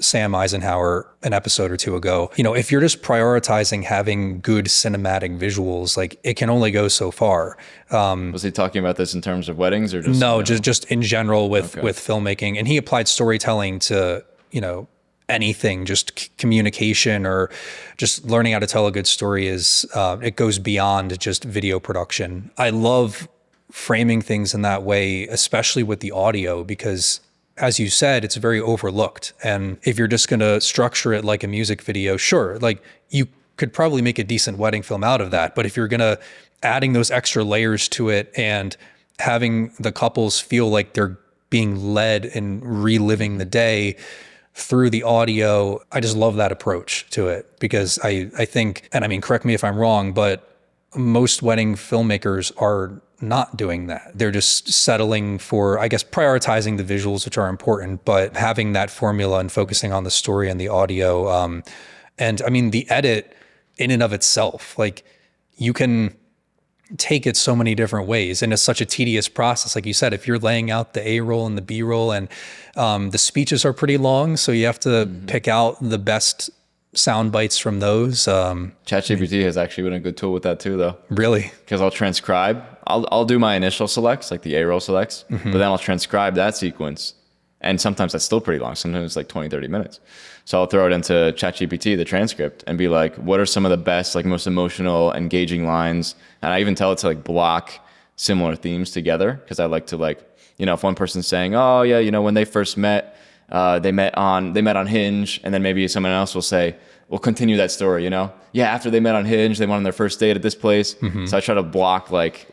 Sam Eisenhower an episode or two ago. You know, if you're just prioritizing having good cinematic visuals, like, it can only go so far. Was he talking about this in terms of weddings, or just? No, just in general with filmmaking. And he applied storytelling to, you know, anything, just communication, or just learning how to tell a good story it goes beyond just video production. I love framing things in that way, especially with the audio, because as you said, it's very overlooked. And if you're just going to structure it like a music video, sure, like, you could probably make a decent wedding film out of that. But if you're going to adding those extra layers to it and having the couples feel like they're being led and reliving the day through the audio, I just love that approach to it, because I think, and I mean, correct me if I'm wrong, but most wedding filmmakers are not doing that. They're just settling for, I guess, prioritizing the visuals, which are important, but having that formula and focusing on the story and the audio. And I mean, the edit in and of itself, like, you can take it so many different ways, and it's such a tedious process. Like you said, if you're laying out the A roll and the B roll, and the speeches are pretty long, so you have to pick out the best sound bites from those. ChatGPT has actually been a good tool with that too, though. Really? Because I'll transcribe. I'll do my initial selects, like the A-roll selects, but then I'll transcribe that sequence. And sometimes that's still pretty long. Sometimes it's like 20, 30 minutes. So I'll throw it into ChatGPT, the transcript, and be like, what are some of the best, like, most emotional, engaging lines? And I even tell it to like block similar themes together, because I like to, like, you know, if one person's saying, oh yeah, you know, when they first met, they met on Hinge, and then maybe someone else will say, we'll continue that story, you know? Yeah, after they met on Hinge, they went on their first date at this place. So I try to block, like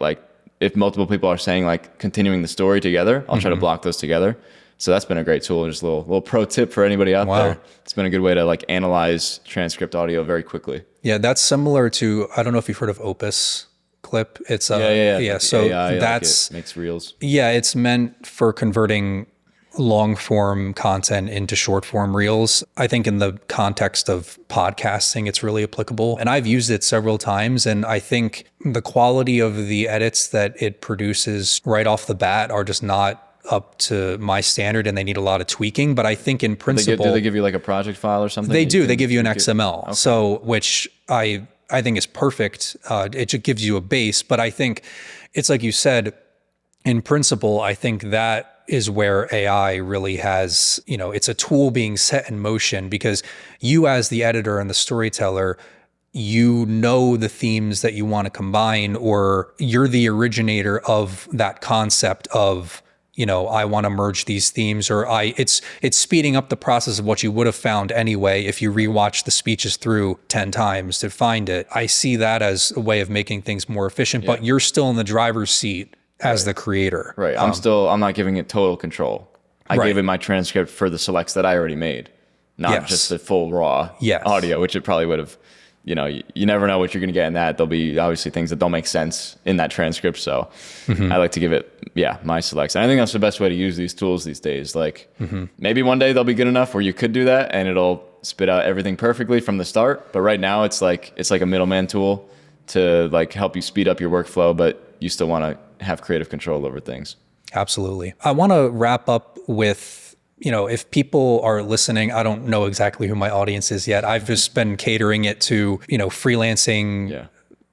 if multiple people are saying, like, continuing the story together, I'll try to block those together. So that's been a great tool. Just a little pro tip for anybody out there. It's been a good way to, like, analyze transcript audio very quickly. Yeah, that's similar to, I don't know if you've heard of Opus Clip. It's yeah. So AI, that's like, it makes reels. Yeah, it's meant for converting long form content into short form reels. I think in the context of podcasting, it's really applicable. And I've used it several times. And I think the quality of the edits that it produces right off the bat are just not up to my standard, and they need a lot of tweaking. But I think in principle, do they give you like a project file or something? They do. They give you an XML. Okay. So, which I think is perfect. It just gives you a base. But I think it's like you said, in principle, I think that is where AI really has, you know, it's a tool being set in motion, because you, as the editor and the storyteller, you know the themes that you want to combine, or you're the originator of that concept of, you know, I want to merge these themes, or it's speeding up the process of what you would have found anyway if you rewatch the speeches through 10 times to find it. I see that as a way of making things more efficient, but you're still in the driver's seat as the creator. Right. I'm not giving it total control. I gave it my transcript for the selects that I already made, not just the full raw audio, which it probably would have you never know what you're going to get in that. There'll be obviously things that don't make sense in that transcript. So I like to give it, my selects. And I think that's the best way to use these tools these days. Like maybe one day they'll be good enough where you could do that and it'll spit out everything perfectly from the start. But right now it's like a middleman tool to like help you speed up your workflow, but you still want to have creative control over things. Absolutely. I want to wrap up with, if people are listening, I don't know exactly who my audience is yet. I've just been catering it to, freelancing,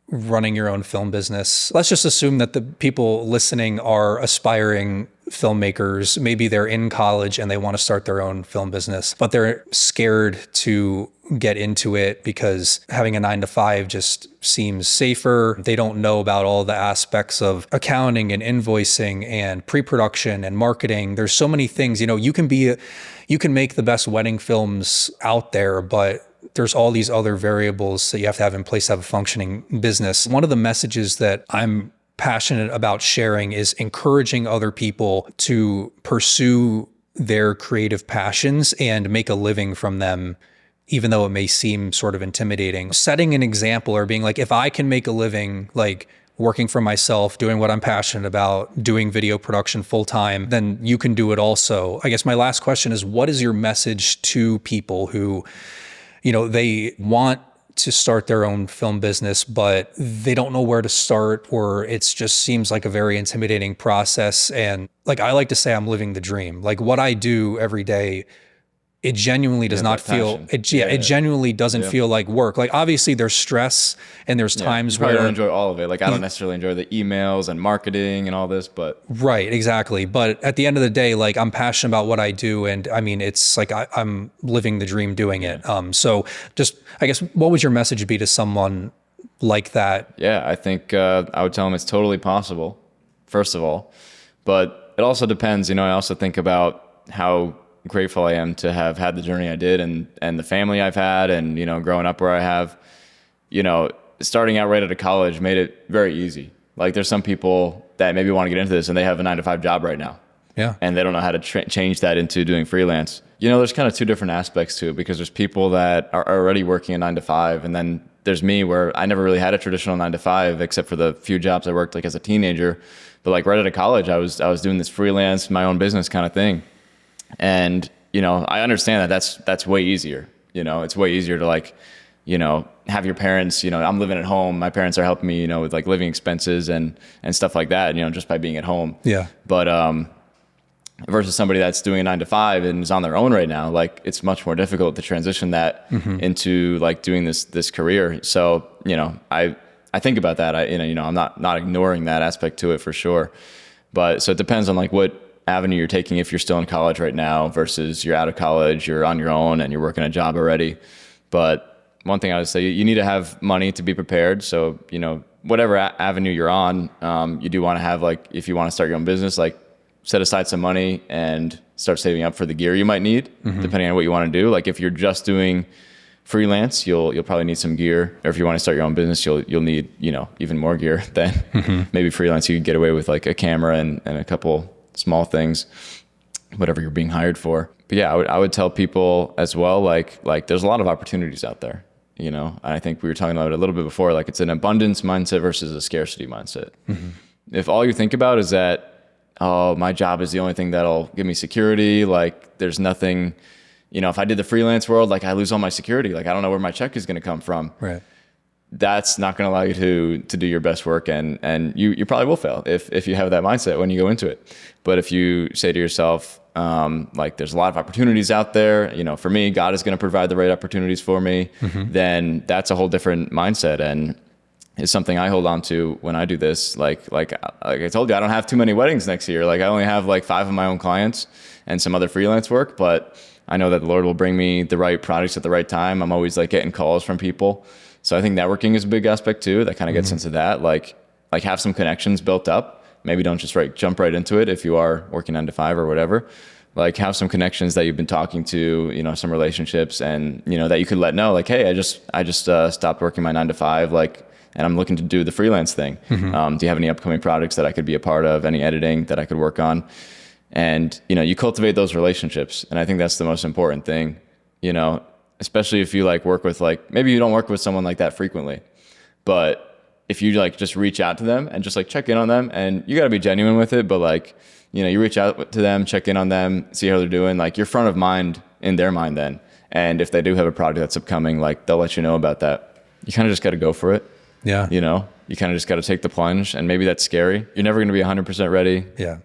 running your own film business. Let's just assume that the people listening are aspiring filmmakers. Maybe they're in college and they want to start their own film business, but they're scared to get into it because having a 9-to-5 just seems safer. They don't know about all the aspects of accounting and invoicing and pre-production and marketing. There's so many things, you can make the best wedding films out there, but there's all these other variables that you have to have in place to have a functioning business. One of the messages that I'm passionate about sharing is encouraging other people to pursue their creative passions and make a living from them, even though it may seem sort of intimidating. Setting an example or being like, if I can make a living, like working for myself, doing what I'm passionate about, doing video production full time, then you can do it also. I guess my last question is, what is your message to people who, they want to start their own film business, but they don't know where to start, or it just seems like a very intimidating process. And like, I like to say I'm living the dream. Like what I do every day, it genuinely does not feel, it genuinely doesn't feel like work. Like obviously there's stress and there's times where I don't enjoy all of it. Like I don't necessarily enjoy the emails and marketing and all this, but. Right, exactly. But at the end of the day, like I'm passionate about what I do. And I mean, it's like I'm living the dream doing it. So just, I guess, what would your message be to someone like that? Yeah, I think I would tell them it's totally possible, first of all. But it also depends, I also think about how grateful I am to have had the journey I did and the family I've had and, growing up where I have, starting out right out of college made it very easy. Like there's some people that maybe want to get into this and they have a 9-to-5 job right now. Yeah. And they don't know how to change that into doing freelance. There's kind of two different aspects to it because there's people that are already working a 9-to-5 and then there's me where I never really had a traditional 9-to-5 except for the few jobs I worked like as a teenager. But like right out of college, I was doing this freelance, my own business kind of thing. And, I understand that that's way easier. It's way easier to like, have your parents, I'm living at home. My parents are helping me, with like living expenses and stuff like that, just by being at home. Yeah. But, versus somebody that's doing a 9-to-5 and is on their own right now, like it's much more difficult to transition that into like doing this career. So, I think about that. I'm not ignoring that aspect to it for sure. But so it depends on like what avenue you're taking if you're still in college right now versus you're out of college, you're on your own and you're working a job already. But one thing I would say, you need to have money to be prepared. So, whatever avenue you're on, you do want to have like, if you want to start your own business, like set aside some money and start saving up for the gear you might need, depending on what you want to do. Like if you're just doing freelance, you'll probably need some gear. Or if you want to start your own business, you'll need, even more gear than maybe freelance. You can get away with like a camera and a couple small things, whatever you're being hired for. But yeah, I would tell people as well, like there's a lot of opportunities out there, I think we were talking about it a little bit before, like it's an abundance mindset versus a scarcity mindset. If all you think about is that, oh, my job is the only thing that'll give me security, like there's nothing, if I did the freelance world, like I lose all my security, like I don't know where my check is going to come from. Right. That's not going to allow you to do your best work. And you probably will fail if you have that mindset when you go into it. But if you say to yourself, like there's a lot of opportunities out there, for me, God is going to provide the right opportunities for me, then that's a whole different mindset. And it's something I hold on to when I do this. Like I told you, I don't have too many weddings next year. Like I only have like 5 of my own clients and some other freelance work, but I know that the Lord will bring me the right products at the right time. I'm always like getting calls from people. So I think networking is a big aspect too. That kind of gets into that. Like have some connections built up. Maybe don't just jump right into it if you are working 9-to-5 or whatever. Like have some connections that you've been talking to, some relationships, and that you could let know. Like, hey, I just stopped working my 9-to-5. Like, and I'm looking to do the freelance thing. Do you have any upcoming projects that I could be a part of? Any editing that I could work on? And you cultivate those relationships, and I think that's the most important thing. especially if you like work with like, maybe you don't work with someone like that frequently, but if you like just reach out to them and just like check in on them, and you got to be genuine with it, but like, you know, you reach out to them, check in on them, see how they're doing, like you're front of mind in their mind then. And if they do have a product that's upcoming, like they'll let you know about that. You kind of just got to go for it. Yeah. You know, you kind of just got to take the plunge, and maybe that's scary. You're never going to be 100% ready. Yeah.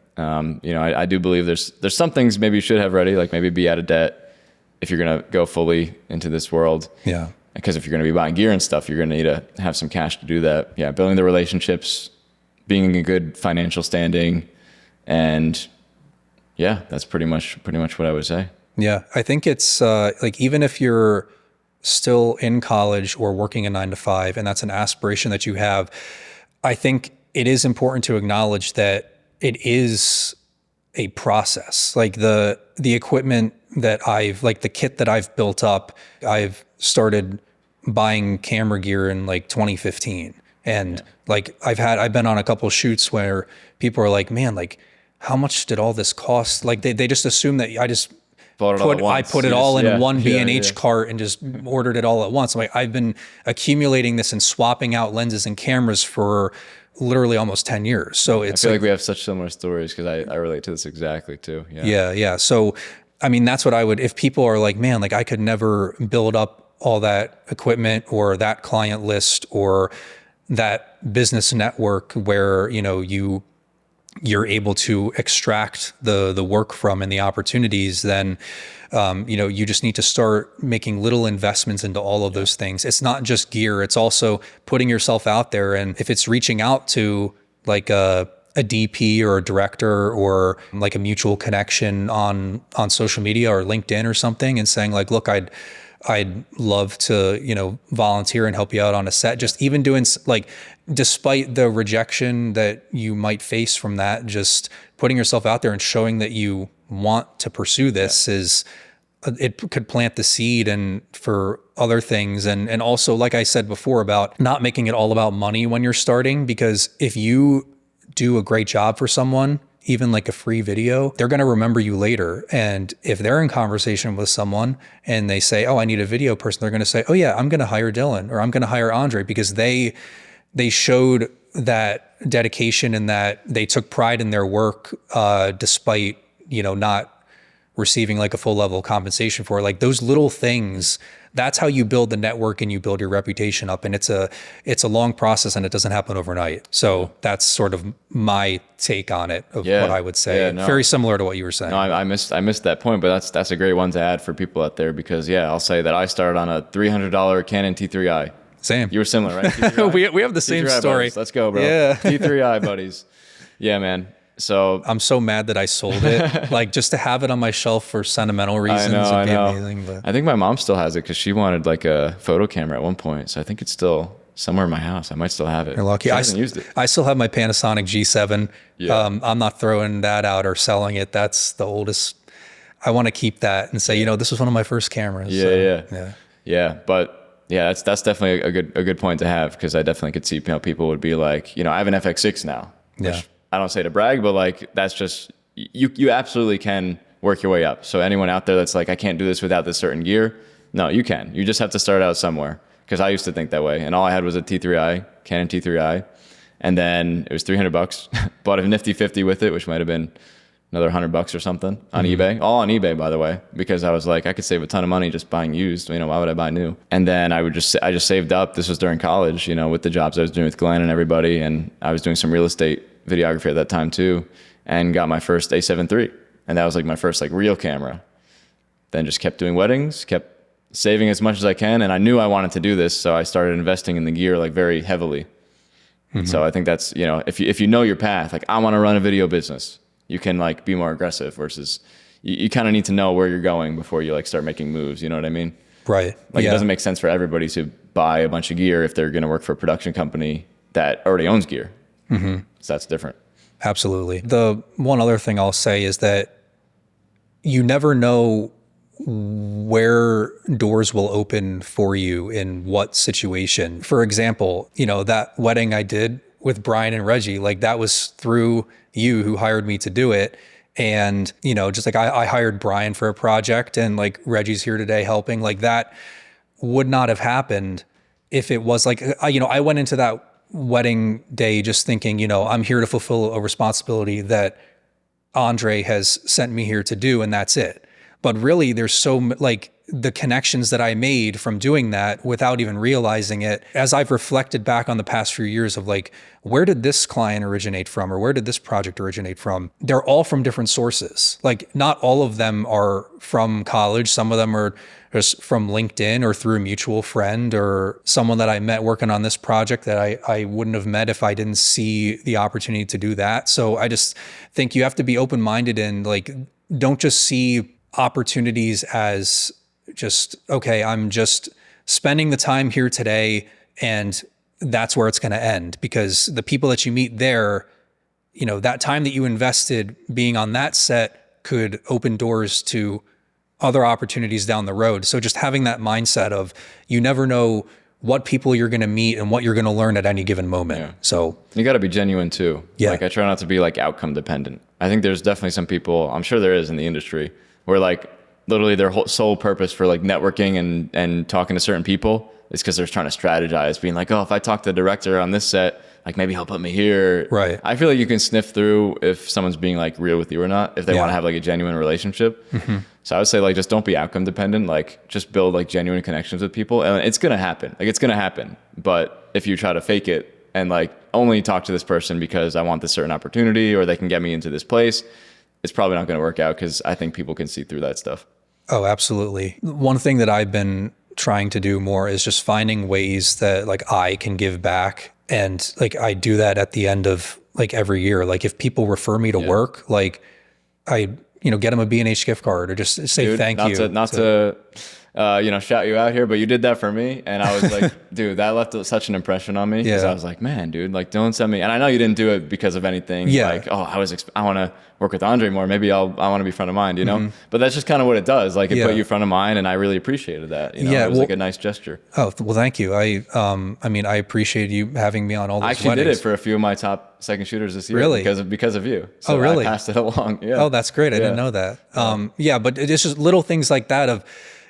You know, I do believe there's some things maybe you should have ready, like maybe be out of debt if you're going to go fully into this world. Yeah. Because if you're going to be buying gear and stuff, you're going to need to have some cash to do that. Yeah, building the relationships, being in a good financial standing, and yeah, that's pretty much what I would say. Yeah, I think it's like even if you're still in college or working a 9 to 5, and that's an aspiration that you have, I think it is important to acknowledge that it is a process. Like the equipment that like the kit that I've built up, I've started buying camera gear in like 2015. And like I've been on a couple of shoots where people are like, man, like how much did all this cost? Like they just assume that I just put it all in one B&H cart and just ordered it all at once. I'm like, I've been accumulating this and swapping out lenses and cameras for literally almost 10 years. So it's I feel like we have such similar stories, because I relate to this exactly too. Yeah. So, I mean, that's what I would, if people are like, man, like I could never build up all that equipment or that client list or that business network where, you know, you're able to extract the work from and the opportunities, then, you know, you just need to start making little investments into all of those things. It's not just gear. It's also putting yourself out there. And if it's reaching out to like a DP or a director or like a mutual connection on social media or LinkedIn or something and saying like, look, I'd love to, you know, volunteer and help you out on a set. Just even doing like, despite the rejection that you might face from that, just putting yourself out there and showing that you want to pursue this it could plant the seed and for other things. And also, like I said before, about not making it all about money when you're starting, because if you do a great job for someone, even like a free video, they're going to remember you later. And if they're in conversation with someone and they say, oh, I need a video person, they're going to say, oh yeah, I'm going to hire Dylan, or I'm going to hire Andre, because they showed that dedication and that they took pride in their work, despite, you know, not receiving like a full level of compensation for it. Like those little things, that's how you build the network and you build your reputation up. And it's a long process, and it doesn't happen overnight. So that's sort of my take on it of what I would say. Very similar to what you were saying. No, I missed that point, but that's a great one to add for people out there, because I'll say that I started on a $300 Canon T3i. Same. You were similar, right? we have the same T3i story. Buddies. Let's go, bro. Yeah. T3i buddies. Yeah, man. So I'm so mad that I sold it. Like just to have it on my shelf for sentimental reasons would be amazing. But I think my mom still has it because she wanted like a photo camera at one point. So I think it's still somewhere in my house. I might still have it. You're lucky. I haven't used it. I still have my Panasonic G7. Yeah. I'm not throwing that out or selling it. That's the oldest. I want to keep that and say, you know, this was one of my first cameras. Yeah. But yeah, that's definitely a good point to have, because I definitely could see how people would be like, you know, I have an FX6 now. Which I don't say to brag, but like that's just, you absolutely can work your way up. So anyone out there that's like, I can't do this without this certain gear, no, you can. You just have to start out somewhere, because I used to think that way, and all I had was a T3i, Canon T3i, and then it was $300. Bought a nifty 50 with it, which might have been another $100 or something on eBay, all on eBay, by the way, because I was like, I could save a ton of money just buying used. You know, why would I buy new? And then I just saved up. This was during college, you know, with the jobs I was doing with Glenn and everybody, and I was doing some real estate videography at that time too, and got my first A7 III, and that was like my first like real camera. Then just kept doing weddings, kept saving as much as I can, and I knew I wanted to do this, so I started investing in the gear like very heavily. So I think that's, you know, if you know your path, like I want to run a video business, you can like be more aggressive, versus you kind of need to know where you're going before you like start making moves. You know what I mean? Right. Like it doesn't make sense for everybody to buy a bunch of gear if they're going to work for a production company that already owns gear. So that's different. Absolutely. The one other thing I'll say is that you never know where doors will open for you in what situation. For example, you know, that wedding I did with Brian and Reggie, like that was through you who hired me to do it. And, you know, just like I hired Brian for a project and like Reggie's here today helping, like that would not have happened if it was like, you know, I went into that wedding day just thinking, you know, I'm here to fulfill a responsibility that Andre has sent me here to do, and that's it. But really, there's like the connections that I made from doing that without even realizing it. As I've reflected back on the past few years of like, where did this client originate from, or where did this project originate from? They're all from different sources. Like, not all of them are from college. Some of them are just from LinkedIn or through a mutual friend or someone that I met working on this project that I wouldn't have met if I didn't see the opportunity to do that. So I just think you have to be open-minded and like, don't just see opportunities as just, okay, I'm just spending the time here today and that's where it's going to end, because the people that you meet there, you know, that time that you invested being on that set could open doors to other opportunities down the road. So just having that mindset of you never know what people you're going to meet and what you're going to learn at any given moment. Yeah. So you got to be genuine too. Yeah. Like I try not to be like outcome dependent. I think there's definitely some people, I'm sure there is in the industry, where like literally their whole sole purpose for like networking and talking to certain people is because they're trying to strategize, being like, oh, if I talk to the director on this set, like maybe he'll put me here. Right. I feel like you can sniff through if someone's being like real with you or not, if they want to have like a genuine relationship. Mm-hmm. So I would say like, just don't be outcome dependent. Like just build like genuine connections with people, and it's going to happen. Like it's going to happen. But if you try to fake it and like only talk to this person because I want this certain opportunity or they can get me into this place, it's probably not going to work out, because I think people can see through that stuff. Oh, absolutely. One thing that I've been trying to do more is just finding ways that like I can give back. And like I do that at the end of like every year. Like if people refer me to work, like I, you know, get them a B&H gift card or just say thank you. Not to you know, shout you out here, but you did that for me. And I was like, dude, that left such an impression on me. Because I was like, man, dude, like don't send me. And I know you didn't do it because of anything. Yeah. Like, oh, I want to work with Andre more. Maybe I want to be front of mind, you know? Mm-hmm. But that's just kind of what it does. Like it put you front of mind, and I really appreciated that. You know, it was like a nice gesture. Oh, well, thank you. I mean, I appreciate you having me on all those I actually weddings. did it for a few of my top second shooters this year. Really? Because of you. So oh, really? I passed it along. Yeah. Oh, that's great. I didn't know that. But it's just little things like that of,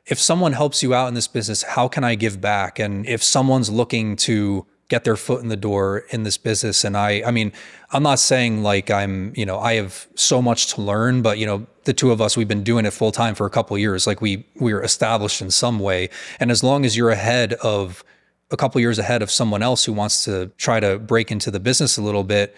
if someone helps you out in this business, how can I give back? And if someone's looking to get their foot in the door in this business, and I mean, I'm not saying like I'm, you know, I have so much to learn, but you know, the two of us, we've been doing it full time for a couple of years. Like we're established in some way. And as long as you're a couple of years ahead of someone else who wants to try to break into the business a little bit,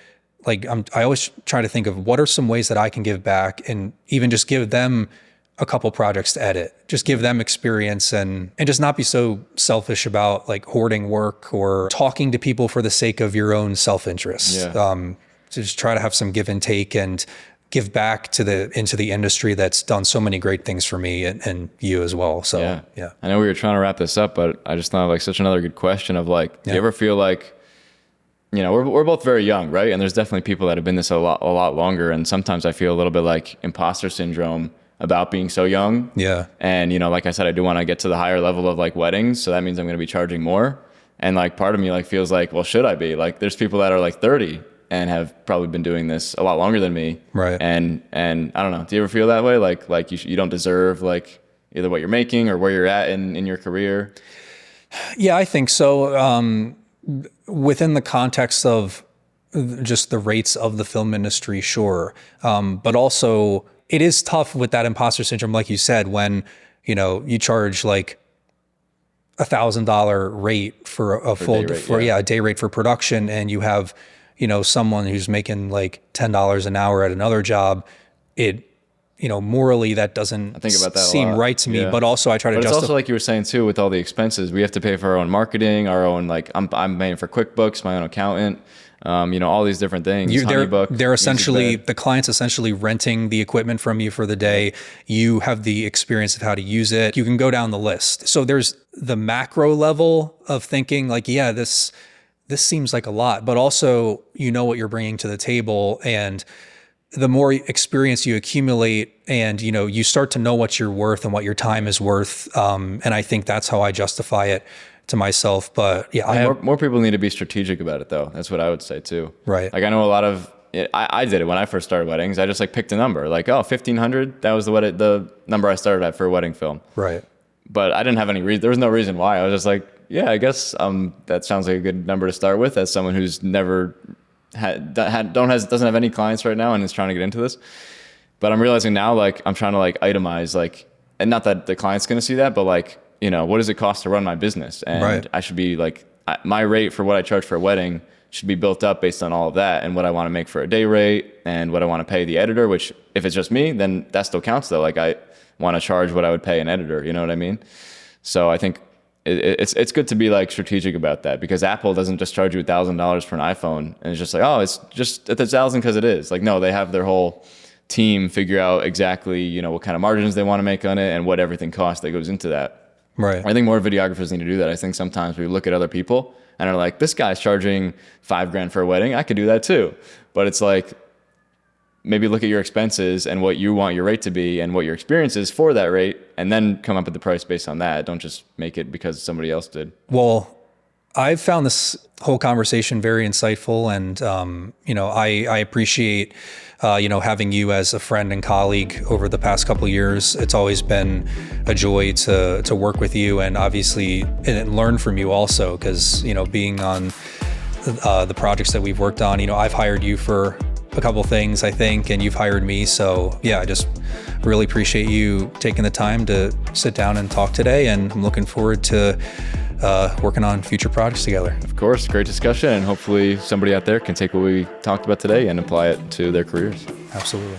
like I always try to think of what are some ways that I can give back, and even just give them a couple projects to edit, just give them experience, and just not be so selfish about like hoarding work or talking to people for the sake of your own self-interest. To just try to have some give and take and give back into the industry that's done so many great things for me and you as well. So yeah. I know we were trying to wrap this up, but I just thought like such another good question of like, do you ever feel like, you know, we're both very young, right? And there's definitely people that have been this a lot longer. And sometimes I feel a little bit like imposter syndrome about being so young. Yeah. And, you know, like I said, I do want to get to the higher level of like weddings. So that means I'm going to be charging more. And like part of me like feels like, well, should I be? Like there's people that are like 30 and have probably been doing this a lot longer than me. Right. And I don't know, do you ever feel that way? Like you don't deserve like either what you're making or where you're at in your career? Yeah, I think so. Within the context of just the rates of the film industry, sure. But also it is tough with that imposter syndrome, like you said, when, you know, you charge like $1,000 rate for a day rate for production, and you have, you know, someone who's making like $10 an hour at another job. It, you know, morally that doesn't seem right to me, but also I try to justify. It's also like you were saying too, with all the expenses, we have to pay for our own marketing, our own, like I'm paying for QuickBooks, my own accountant. You know, all these different things. They're essentially, the client's essentially renting the equipment from you for the day. You have the experience of how to use it. You can go down the list. So there's the macro level of thinking like, yeah, this seems like a lot, but also you know what you're bringing to the table, and the more experience you accumulate, and you know, you start to know what you're worth and what your time is worth. And I think that's how I justify it to myself. But yeah, more people need to be strategic about it though. That's what I would say too. Right. Like I know a lot of I did it when I first started weddings. I just like picked a number, like, oh, 1,500. That was the number I started at for a wedding film. Right. But I didn't have any reason. There was no reason why. I was just like, yeah, I guess that sounds like a good number to start with, as someone who's never doesn't have any clients right now and is trying to get into this. But I'm realizing now, like, I'm trying to like itemize, like, and not that the client's going to see that, but like, you know, what does it cost to run my business? And right. I should be like, my rate for what I charge for a wedding should be built up based on all of that, and what I want to make for a day rate, and what I want to pay the editor, which if it's just me, then that still counts though. Like, I want to charge what I would pay an editor, you know what I mean? So I think it's good to be like strategic about that, because Apple doesn't just charge you $1,000 for an iPhone and it's just like, oh, it's just at $1,000 because it is. Like, no, they have their whole team figure out exactly, you know, what kind of margins they want to make on it and what everything costs that goes into that. Right. I think more videographers need to do that. I think sometimes we look at other people and are like, this guy's charging $5,000 for a wedding, I could do that too. But it's like, maybe look at your expenses and what you want your rate to be and what your experience is for that rate, and then come up with the price based on that. Don't just make it because somebody else did. Well, I've found this whole conversation very insightful, and you know, I appreciate you know, having you as a friend and colleague over the past couple of years. It's always been a joy to work with you, and obviously and learn from you also, because you know, being on the projects that we've worked on, you know, I've hired you for a couple things, I think, and you've hired me. So yeah, I just really appreciate you taking the time to sit down and talk today, and I'm looking forward to working on future projects together. Of course, great discussion, and hopefully somebody out there can take what we talked about today and apply it to their careers. Absolutely.